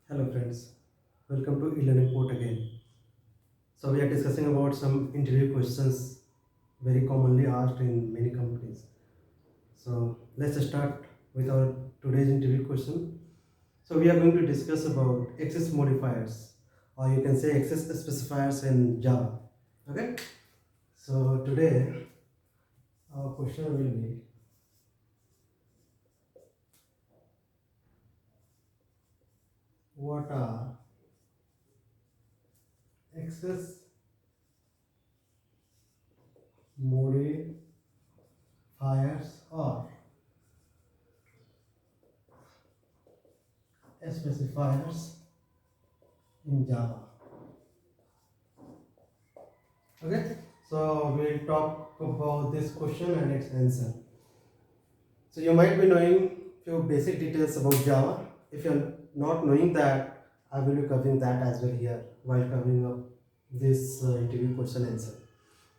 Hello friends, welcome to e-learning port again. So we are discussing about some interview questions very commonly asked in many companies. So let's start with our today's interview question. So we are going to discuss about access modifiers, or you can say access specifiers in Java. Okay. So today our question will be, what are access modifiers or specifiers in Java? Okay, so we'll talk about this question and its answer. So you might be knowing few basic details about Java. If you're not knowing that, I will be covering that as well here while covering up this interview question answer.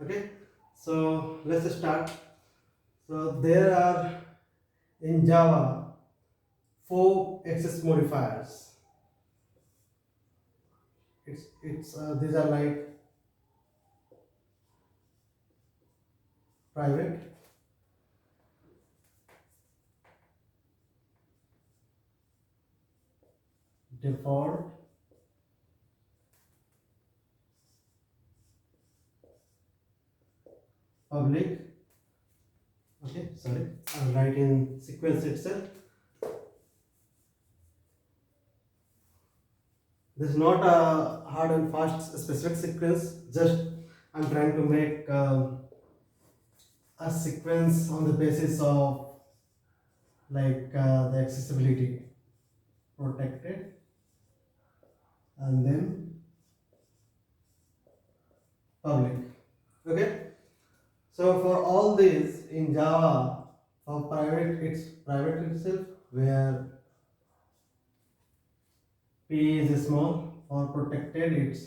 Okay, so let's start. So there are in Java four access modifiers. It's these are like private, default, public. Okay, sorry, I'll write in sequence itself. This is not a hard and fast specific sequence, just I'm trying to make a sequence on the basis of the accessibility protected and then public. Okay, so for all these in Java, for private it's private itself, where P is small. For protected it's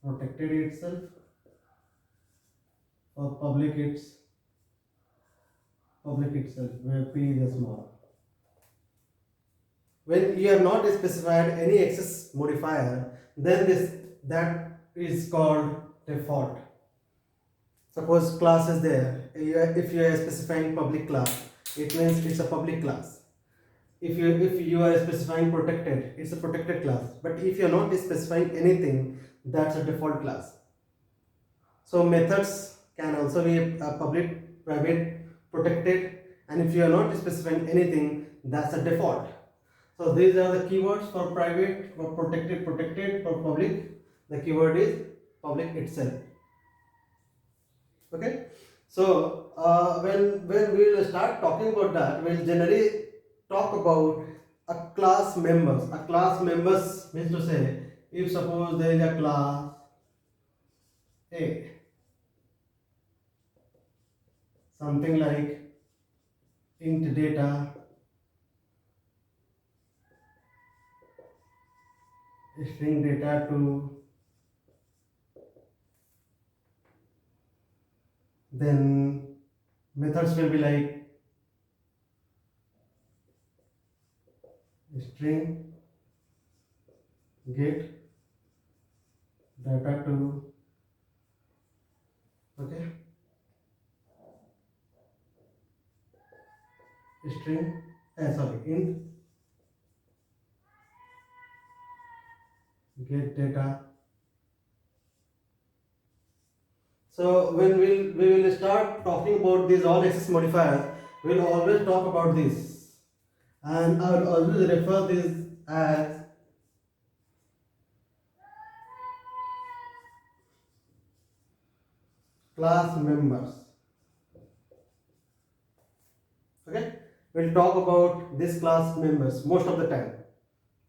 protected itself. For public it's public itself, where P is small. When you have not specified any access modifier, then this that is called default. Suppose class is there. If you are specifying public class, it means it's a public class. If you are specifying protected, it's a protected class. But if you are not specifying anything, that's a default class. So methods can also be public, private, protected, and if you are not specifying anything, that's a default. So these are the keywords for private, for protected, for public. The keyword is public itself. Okay. So when we will start talking about that, we'll generally talk about a class members. A class members means to say, if suppose there is a class A, something like int data, string data to, then methods will be like string get data to, okay, string sorry, int get data. So when we will start talking about these all access modifiers, we'll always talk about this, and I will always refer this as class members. Okay, we'll talk about this class members most of the time.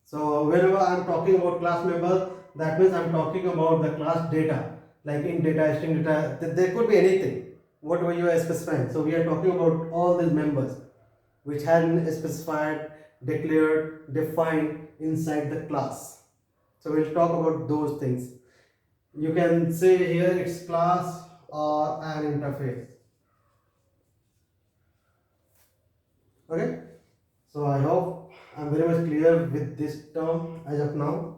So whenever I'm talking about class member, that means I'm talking about the class data, like in data, string data. There could be anything, whatever you are specifying. So we are talking about all these members, which have been specified, declared, defined inside the class. So we'll talk about those things. You can say here it's class or an interface. Okay. So I hope I'm very much clear with this term as of now.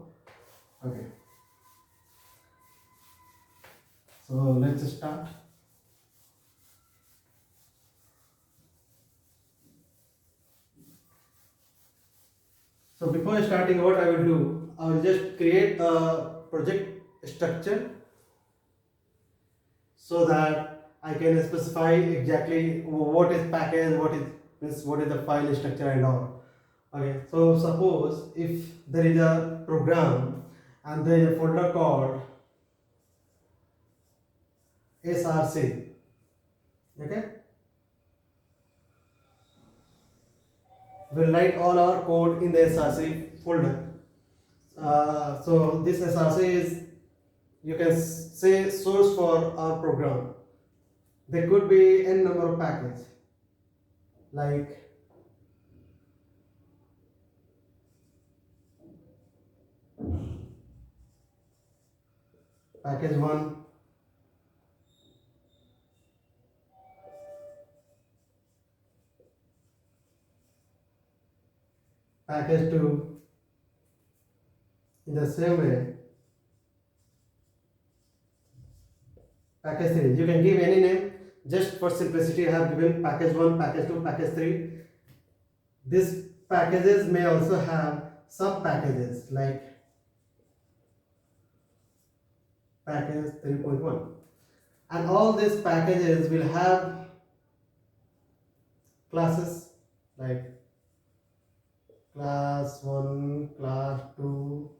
Okay, so let's start. So before starting, what I will do, I will just create a project structure so that I can specify exactly what is package, what is the file structure and all. Okay, so suppose if there is a program and there is a folder called SRC. Okay, we'll write all our code in the SRC folder. So this SRC is, you can say, source for our program. There could be n number of packages like package 1, package 2. In the same way, package 3. You can give any name. Just for simplicity, I have given package 1, package 2, package 3. These packages may also have sub packages like package 3.1. And all these packages will have classes like class 1, class 2.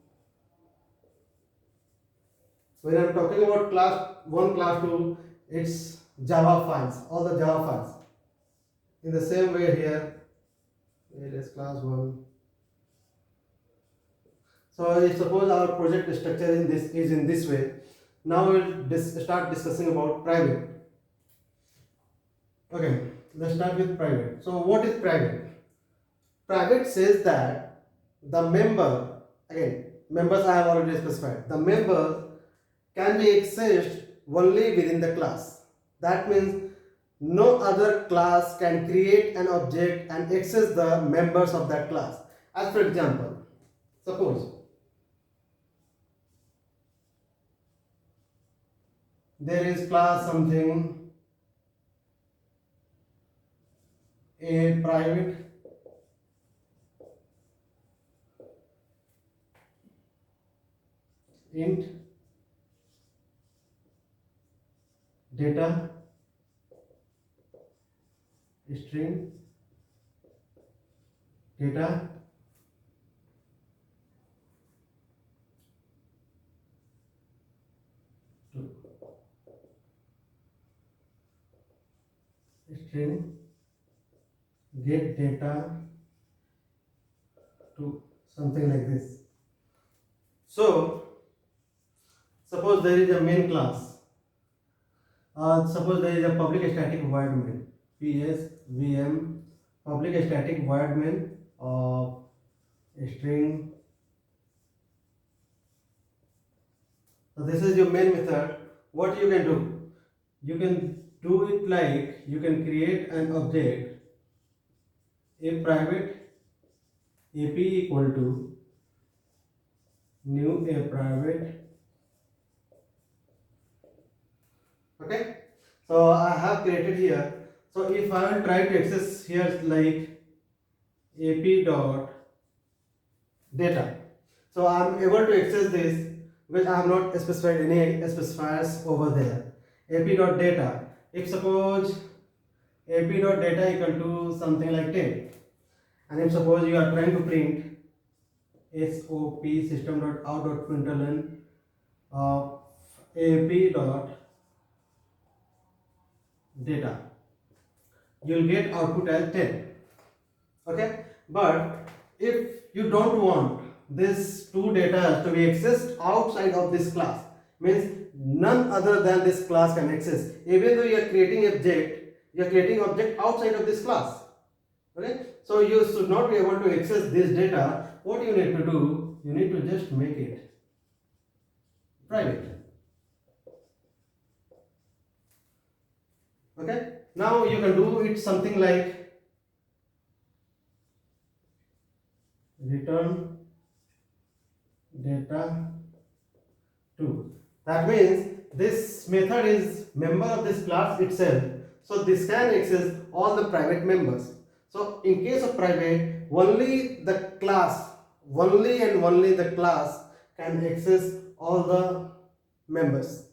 When I'm talking about class 1, class 2, it's Java files, all the Java files. In the same way here, it is class 1. So if suppose our project structure is in this way, now we'll start discussing about private. Okay, let's start with private. So what is private? Private says that the member, again, members I have already specified, the members can be accessed only within the class. That means no other class can create an object and access the members of that class. As for example, suppose there is class something a private int data string data to string get data to something like this. So suppose there is a main class. Suppose there is a public static void main, PSVM public static void main of string. So this is your main method. What you can do? You can do it like you can create an object a private ap equal to new a private. Okay, so I have created here. So if I will try to access here like ap dot data, so I am able to access this, which I have not specified any specifiers over there. ap dot data. If suppose ap dot data equal to something like 10, and if suppose you are trying to print sop system dot out dot println of ap dot data, you'll get output as 10. Okay, but if you don't want this two data to be accessed outside of this class, means none other than this class can access, even though you are creating object outside of this class. Okay, so you should not be able to access this data. What you need to do, you need to just make it private. Okay, now you can do it something like return data to. That means this method is member of this class itself. So this can access all the private members. So in case of private, only the class, only and only the class can access all the members.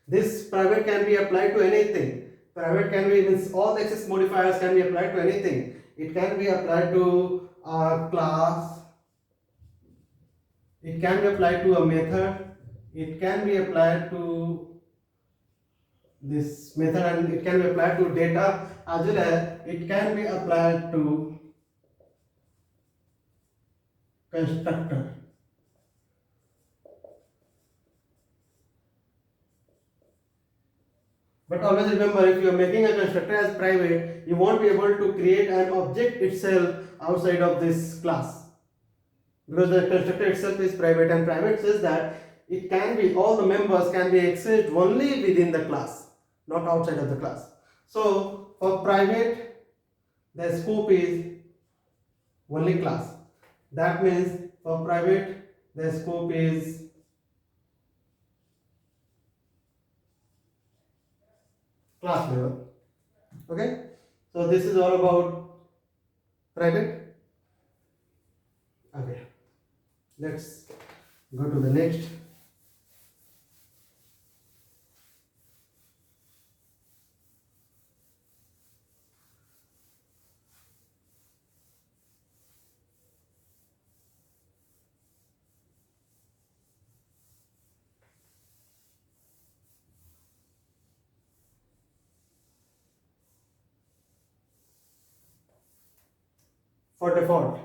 This private can be applied to anything. Private can be, means all the access modifiers can be applied to anything. It can be applied to a class, it can be applied to a method, it can be applied to this method, and it can be applied to data, as well as it can be applied to constructor. But always remember, if you are making a constructor as private, you won't be able to create an object itself outside of this class, because the constructor itself is private, and private says that it can be, all the members can be accessed only within the class, not outside of the class. So for private, the scope is only class. That means for private, the scope is class level. Okay, so this is all about private. Okay, let's go to the next. For default,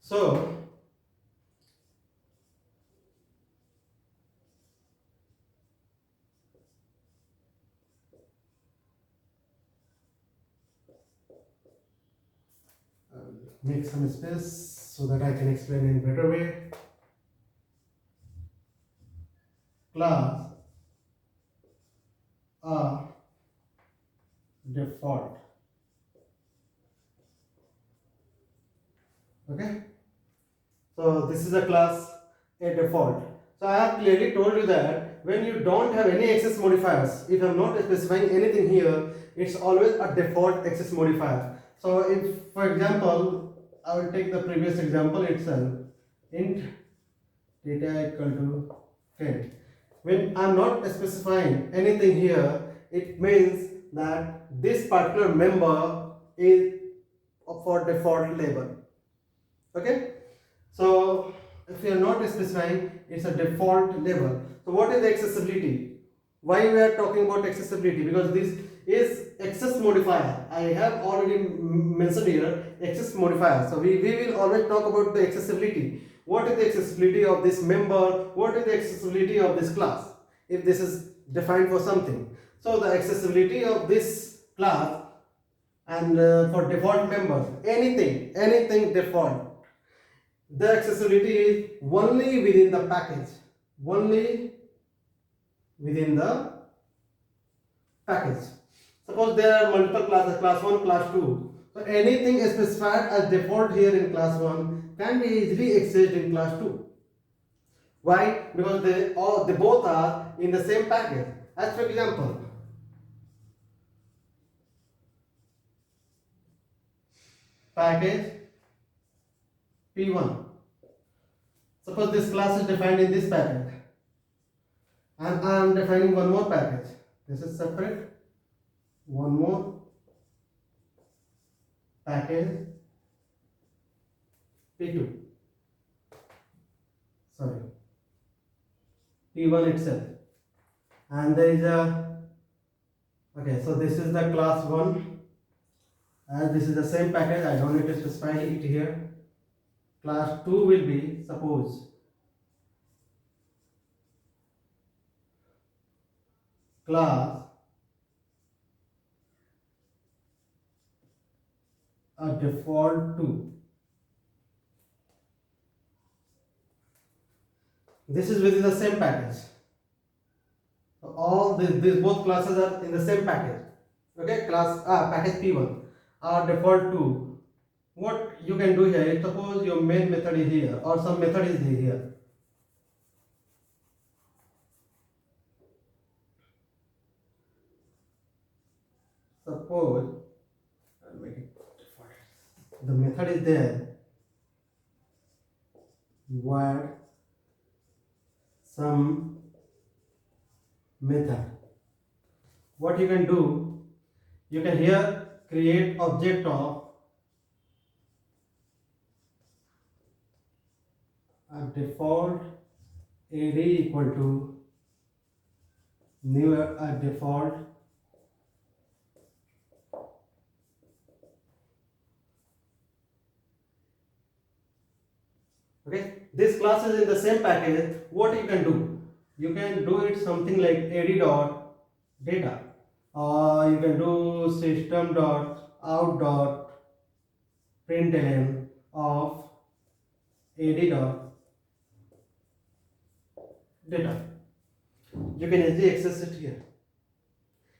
so make some space so that I can explain in better way. Class are default. Okay, so this is a class a default. So I have clearly told you that when you don't have any access modifiers, if I'm not specifying anything here, it's always a default access modifier. So if, for example, I will take the previous example itself, int data equal to 10. When I'm not specifying anything here, it means that this particular member is for default label. Okay, so if you are not specifying, it's a default label. So what is the accessibility? Why we are talking about accessibility? Because this is access modifier. I have already mentioned here access modifier. So we will always talk about the accessibility. What is the accessibility of this member? What is the accessibility of this class? If this is defined for something. So the accessibility of this class, and for default members, anything default, the accessibility is only within the package, only within the package. Suppose there are multiple classes, class 1, class 2. So anything specified as default here in class 1 can be easily accessed in class 2. Why? Because they both are in the same package. As for example, package P1. Suppose this class is defined in this package, and I am defining one more package. This is separate. One more package P2. Sorry, P1 itself. And there is a, okay, so this is the class 1, and this is the same package. I don't need to specify it here. Class 2 will be, suppose, class a default 2. This is within the same package. So all these both classes are in the same package. Okay, class package P1 are default 2. what you can do here is, suppose your main method is here or some method is here. Suppose I'll make it default. The method is there where some method. What you can do, you can here create object of a default AD equal to new a default okay. This class is in the same package. What you can do, you can do it something like AD dot data, or you can do system dot out dot println of AD dot data. You can easily access it here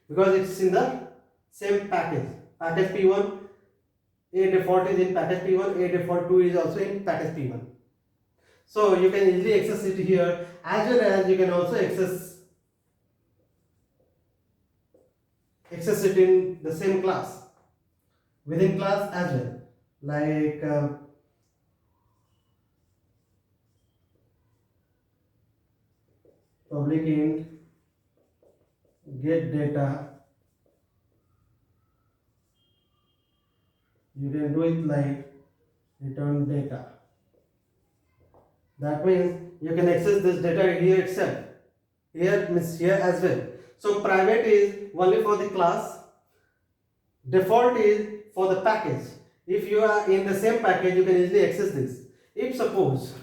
because it's in the same package. Package P1, a default is in package P1, a default 2 is also in package P1. So you can easily access it here, as well as you can also access it in the same class, within class as well, like public int get data. You can do it like return data. That means you can access this data here itself. Here means here as well. So private is only for the class, default is for the package. If you are in the same package, you can easily access this. If suppose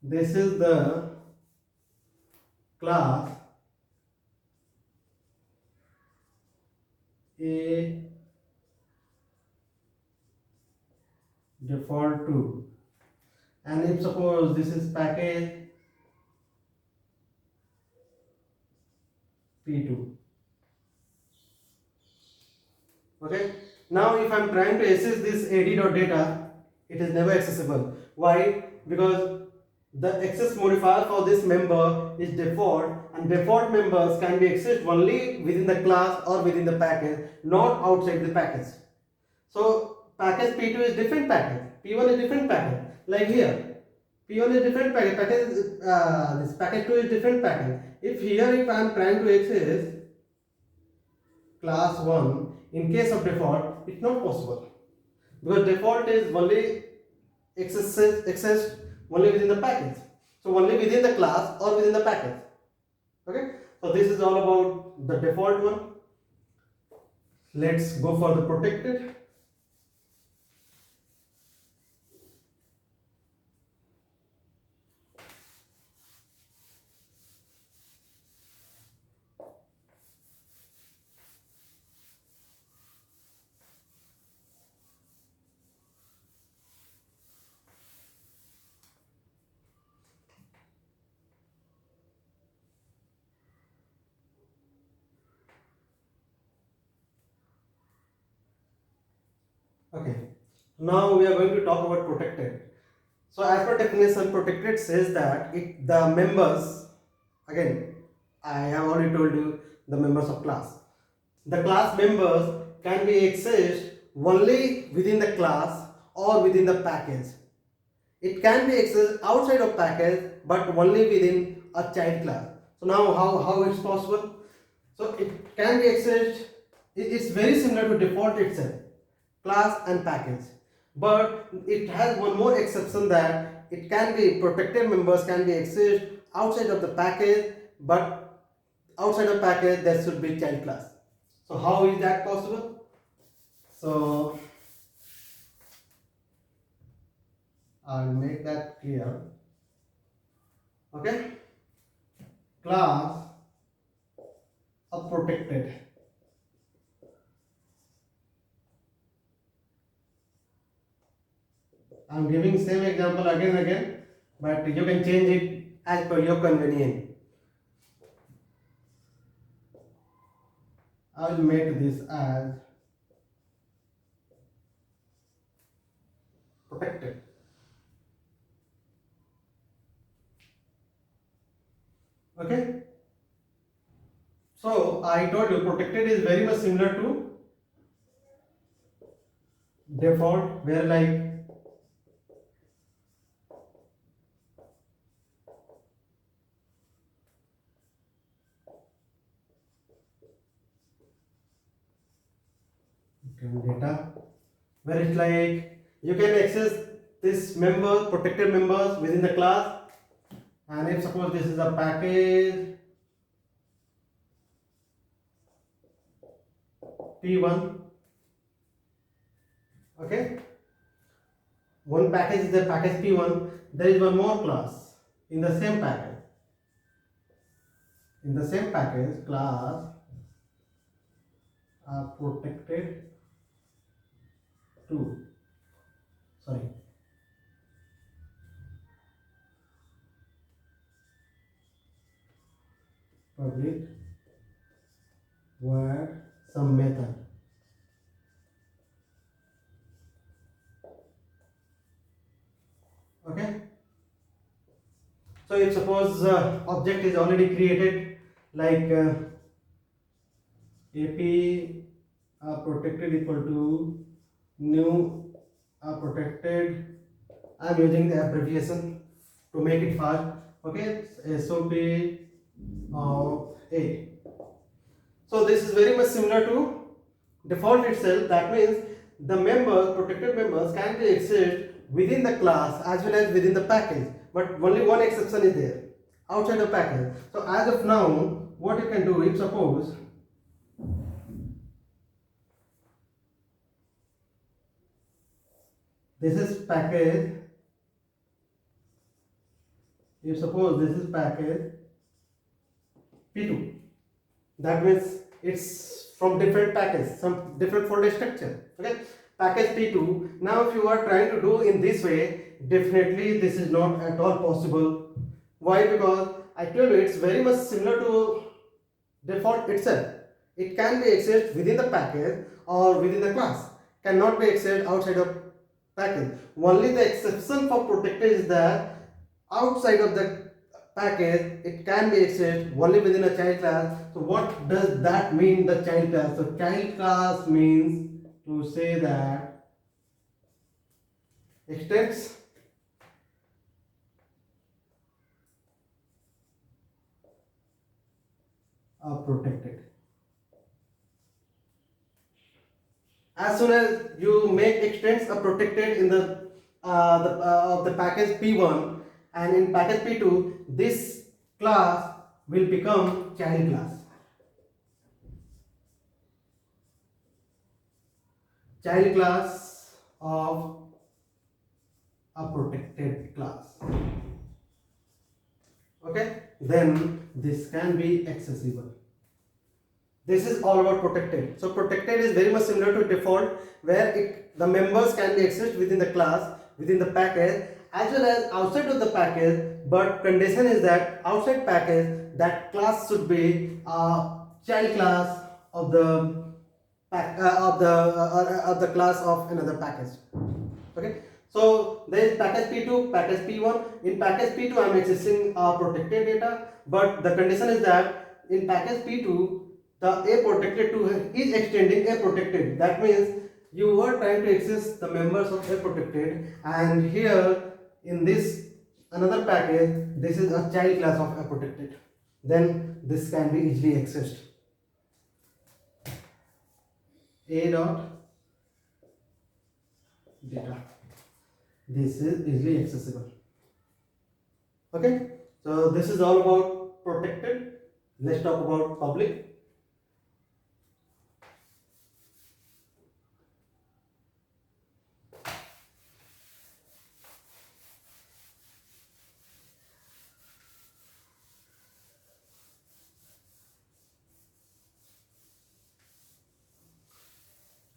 this is the class a default 2, and if suppose this is package P2. Okay, now if I'm trying to access this AD.data, it is never accessible. Why? Because the access modifier for this member is default, and default members can be accessed only within the class or within the package, not outside the package. So package P2 is different package, P1 is different package. Like here, P1 is different package, this package 2 is different package. If I am trying to access class 1, in case of default, it's not possible, because default is only accessed only within the package, so only within the class or within the package. Okay, so this is all about the default one. Let's go for the protected. Okay, now we are going to talk about protected. So as per definition, protected says that the members, again I have already told you the members of class. The class members can be accessed only within the class or within the package. It can be accessed outside of package but only within a child class. So now how it's possible? So it can be accessed, it's very similar to default itself, class and package, but it has one more exception, that it can be protected members can be accessed outside of the package, but outside of package there should be child class. So how is that possible? So I'll make that clear. Okay, class of protected. I'm giving same example again and again, but you can change it as per your convenience. I will make this as protected. Okay. So I told you protected is very much similar to default, where like data, where it's like you can access this member protected members within the class, and if suppose this is a package P1, okay, one package is the package P1, there is one more class in the same package. In the same package class are protected to, sorry, public void some method. Okay. So if suppose object is already created, like AP protected equal to new protected. I'm using the abbreviation to make it fast. Okay, SOP A. So this is very much similar to default itself. That means the members, protected members, can be accessed within the class as well as within the package. But only one exception is there, outside the package. So as of now, what you can do, if suppose this is package, if suppose this is package P2, that means it's from different package, some different folder structure. Okay, package P2. Now if you are trying to do in this way, definitely this is not at all possible. Why? Because I tell you it's very much similar to default itself. It can be accessed within the package or within the class, cannot be accessed outside of package. Only the exception for protected is that outside of the package it can be accessed only within a child class. So what does that mean, the child class? So child class means to say that extents are protected. As soon as you make extents are protected in the of the package P1, and in package P2, this class will become child class. Child class of a protected class. Okay, then this can be accessible. This is all about protected. So protected is very much similar to default, where the members can be accessed within the class, within the package, as well as outside of the package. But condition is that outside package, that class should be a child class of the of the class of another package. Okay. So there is package P2, package P1. In package P2, I am accessing protected data, but the condition is that in package P2, the A protected to is extending A protected. That means you were trying to access the members of A protected, and here in this another package, this is a child class of A protected. Then this can be easily accessed. A dot data. This is easily accessible. Okay, so this is all about protected. Let's talk about public.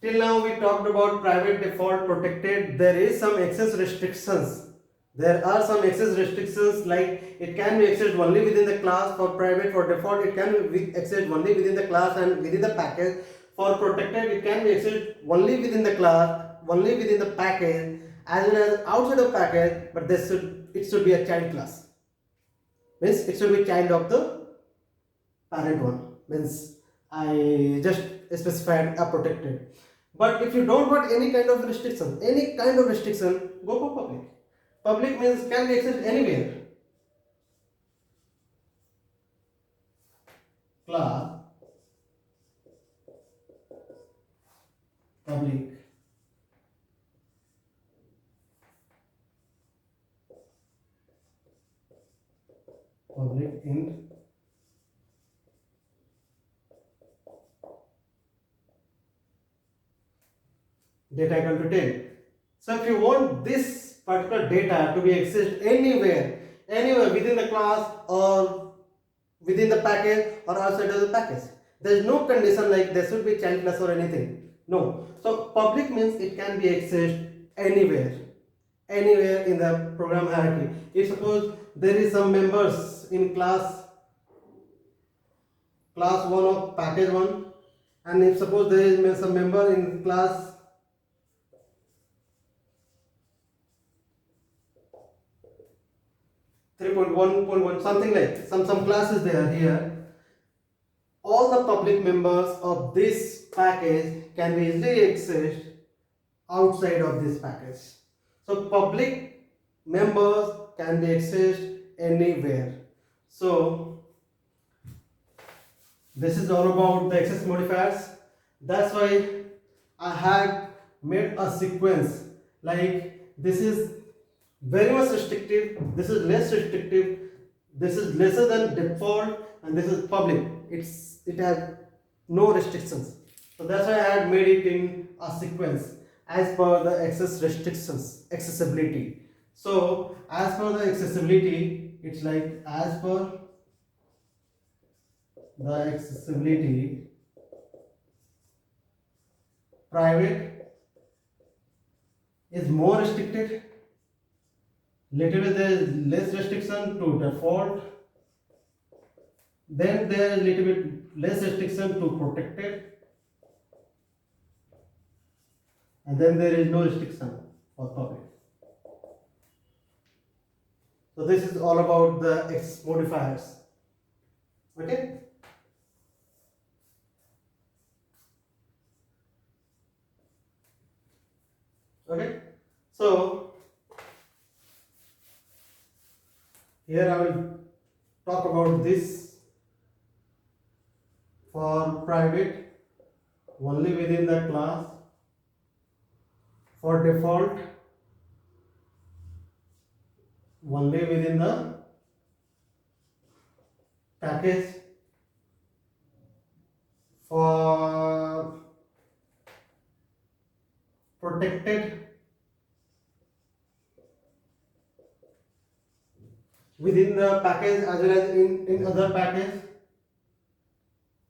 Till now we talked about private, default, protected. There is some access restrictions. There are some access restrictions, like it can be accessed only within the class. For private, for default, it can be accessed only within the class and within the package. For protected, it can be accessed only within the class, only within the package, as well as outside of package, but it should be a child class. Means it should be child of the parent one. Means I just specified a protected. But if you don't want any kind of restriction, go for public. Public means can be accessed anywhere. Class public. Public int data equal to 10. So if you want this particular data to be accessed anywhere within the class or within the package or outside of the package, there is no condition like there should be child class or anything. No. So public means it can be accessed anywhere in the program hierarchy. If suppose there is some members in class 1 of package 1, and if suppose there is some member in class 3.1.1, something like some classes there here, all the public members of this package can be easily accessed outside of this package. So public members can be accessed anywhere. So this is all about the access modifiers. That's why I had made a sequence like this is very much restrictive, this is less restrictive, this is lesser than default, and this is public. It has no restrictions. So that's why I had made it in a sequence as per the accessibility. So as per the accessibility, it's like as per the accessibility, private is more restricted, little bit there is less restriction to default, then there is little bit less restriction to protected, and then there is no restriction for public. So this is all about the access modifiers. Okay. Okay. So here I will talk about this for private only within the class, for default only within the package, for protected within the package as well as in other package.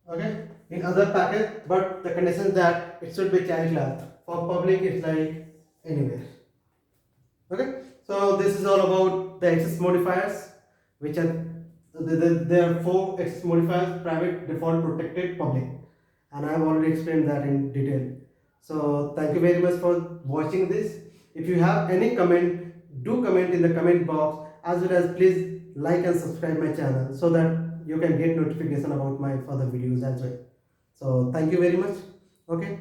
Okay, in other package, but the condition is that it should be child class. For public it's like anywhere. Okay, so this is all about the access modifiers, which are there are 4 access modifiers: private, default, protected, public, and I have already explained that in detail. So thank you very much for watching this. If you have any comment, do comment in the comment box, as well as please like and subscribe my channel so that you can get notification about my further videos as well. So thank you very much. Okay.